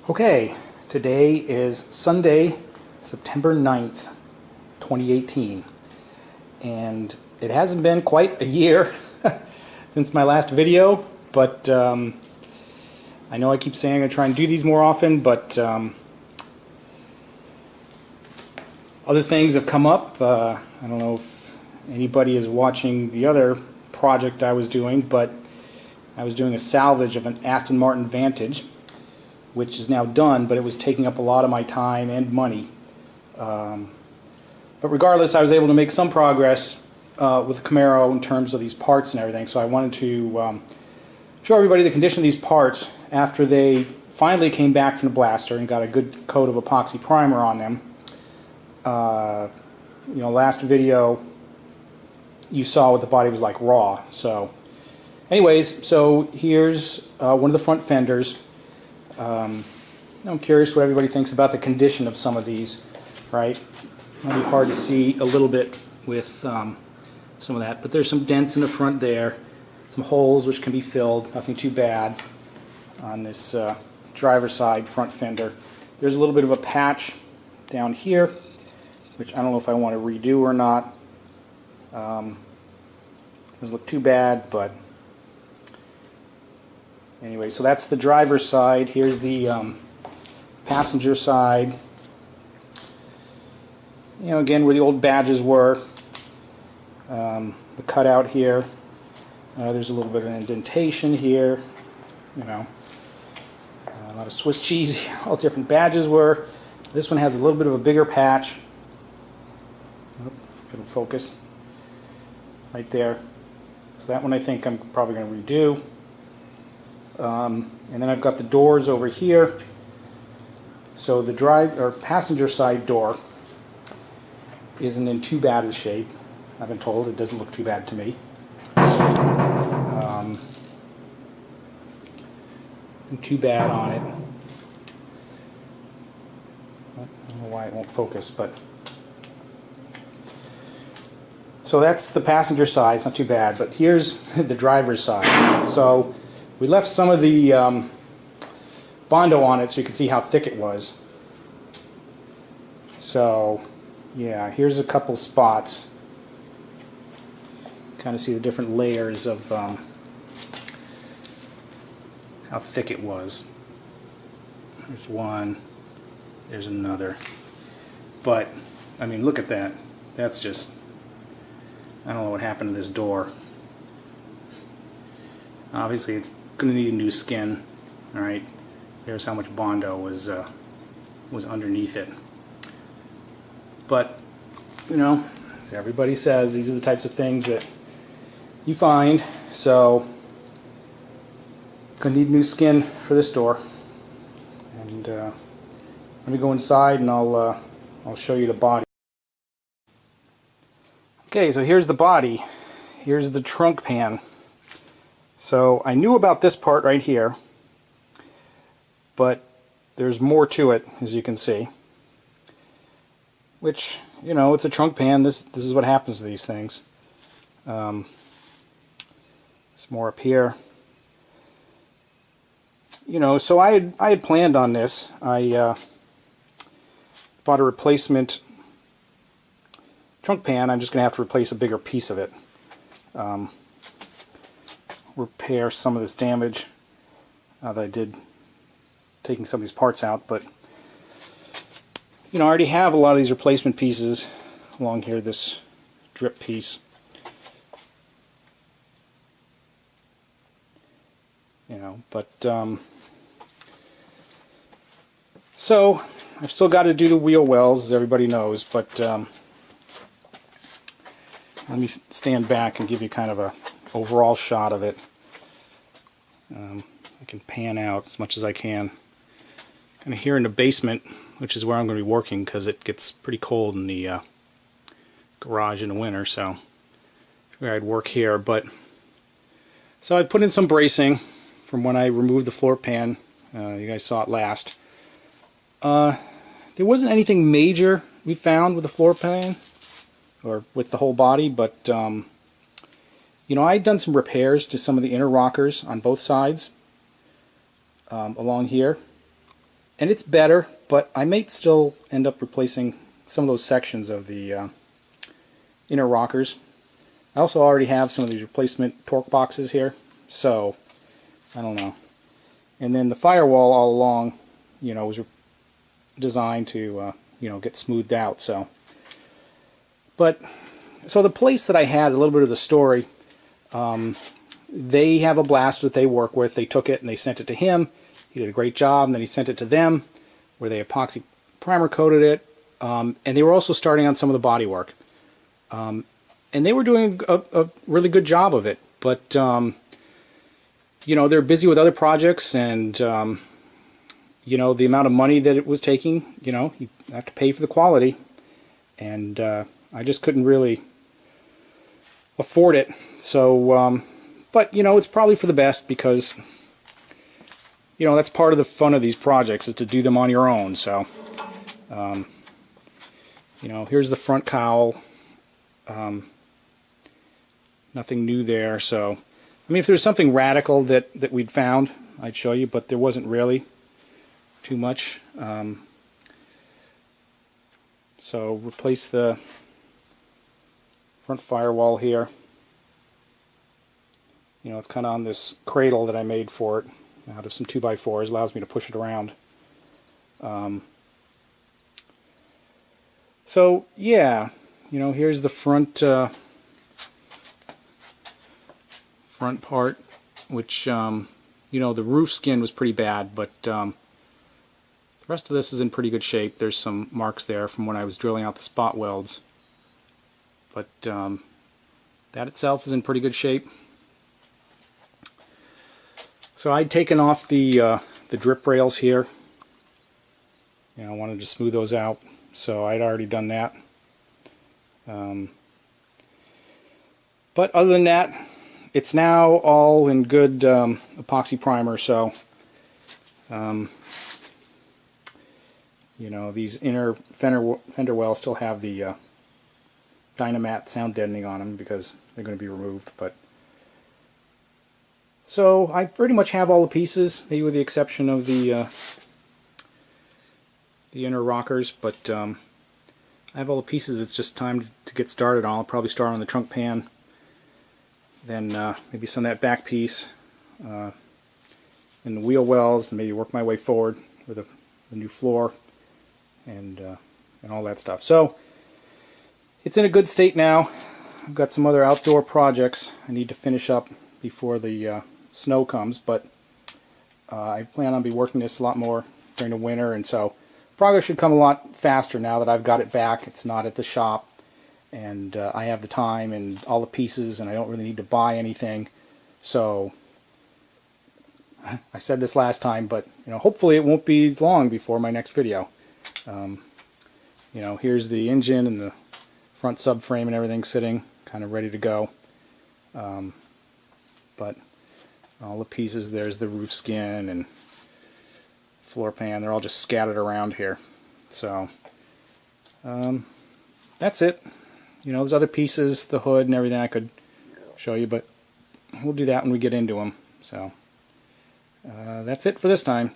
Okay, today is Sunday, September 9th, 2018, and it hasn't been quite a year since my last video, but I know I keep saying I'm going to try and do these more often, but other things have come up. I don't know if anybody is watching the other project I was doing, but I was doing a salvage of an Aston Martin Vantage, which is now done, but it was taking up a lot of my time and money. But regardless, I was able to make some progress with the Camaro in terms of these parts and everything, so I wanted to show everybody the condition of these parts after they finally came back from the blaster and got a good coat of epoxy primer on them. Last video you saw what the body was like raw. So anyways, so here's one of the front fenders. I'm curious what everybody thinks about the condition of some of these, right? It might be hard to see a little bit with some of that, but there's some dents in the front there, some holes which can be filled, nothing too bad on this driver's side front fender. There's a little bit of a patch down here, which I don't know if I want to redo or not. Doesn't look too bad, but anyway, so that's the driver's side. Here's the passenger side. Again, where the old badges were. The cutout here. There's a little bit of an indentation here. A lot of Swiss cheese. All the different badges were. This one has a little bit of a bigger patch. If it'll focus. Right there. So that one I think I'm probably going to redo. And then I've got the doors over here. So the passenger side door isn't in too bad of shape. I've been told it doesn't look too bad to me. Nothing too bad on it. I don't know why it won't focus, but so that's the passenger side. It's not too bad, but here's the driver's side. So we left some of the Bondo on it so you can see how thick it was. So yeah, here's a couple spots. Kind of see the different layers of how thick it was. There's one, there's another. But I mean, look at that. That's just, I don't know what happened to this door. Obviously it's going to need a new skin. Alright, there's how much Bondo was underneath it. But, as everybody says, these are the types of things that you find. So, going to need new skin for this door. And let me go inside and I'll show you the body. Okay, so here's the body. Here's the trunk pan. So I knew about this part right here, but there's more to it, as you can see. Which, it's a trunk pan. This is what happens to these things. There's more up here. So I had planned on this. I bought a replacement trunk pan. I'm just going to have to replace a bigger piece of it. Repair some of this damage that I did taking some of these parts out, but I already have a lot of these replacement pieces along here, this drip piece. But so I've still got to do the wheel wells, as everybody knows, but let me stand back and give you kind of a overall shot of it. I can pan out as much as I can. Kind of here in the basement, which is where I'm going to be working because it gets pretty cold in the garage in the winter, so I figured I'd work here. But so I put in some bracing from when I removed the floor pan. You guys saw it last. There wasn't anything major we found with the floor pan or with the whole body, but I'd done some repairs to some of the inner rockers on both sides along here, and it's better, but I may still end up replacing some of those sections of the inner rockers. I also already have some of these replacement torque boxes here, so I don't know. And then the firewall all along, you know, was designed to you know, get smoothed out. So the place that I had, a little bit of the story, they have a blaster that they work with. They took it and they sent it to him. He did a great job, and then he sent it to them, where they epoxy primer coated it, and they were also starting on some of the body work. And they were doing a really good job of it, but you know, they're busy with other projects, and you know, the amount of money that it was taking, you know, you have to pay for the quality, and I just couldn't really afford it. So, but you know, it's probably for the best, because you know, that's part of the fun of these projects, is to do them on your own. So, you know, here's the front cowl. Nothing new there. So, I mean, if there's something radical that we'd found, I'd show you, but there wasn't really too much. So, replace the front firewall here. You know, it's kind of on this cradle that I made for it out of some 2x4s. Allows me to push it around. So yeah, you know, here's the front front part, which you know, the roof skin was pretty bad, but the rest of this is in pretty good shape. There's some marks there from when I was drilling out the spot welds, but that itself is in pretty good shape. So I'd taken off the drip rails here. You know, I wanted to smooth those out, so I'd already done that. But other than that, it's now all in good epoxy primer. So you know, these inner fender wells still have the Dynamat sound deadening on them, because they're going to be removed. But so I pretty much have all the pieces, maybe with the exception of the inner rockers, but I have all the pieces. It's just time to get started on. I'll probably start on the trunk pan, then maybe some of that back piece, and the wheel wells, and maybe work my way forward with the new floor and all that stuff. So it's in a good state now. I've got some other outdoor projects I need to finish up before the snow comes, but I plan on working this a lot more during the winter, and so progress should come a lot faster now that I've got it back. It's not at the shop, and I have the time and all the pieces, and I don't really need to buy anything. So I said this last time, but you know, hopefully it won't be long before my next video. You know, here's the engine and the front subframe and everything sitting kind of ready to go. But all the pieces, there's the roof skin and floor pan, they're all just scattered around here. So that's it. You know, there's other pieces, the hood and everything I could show you, but we'll do that when we get into them. So that's it for this time.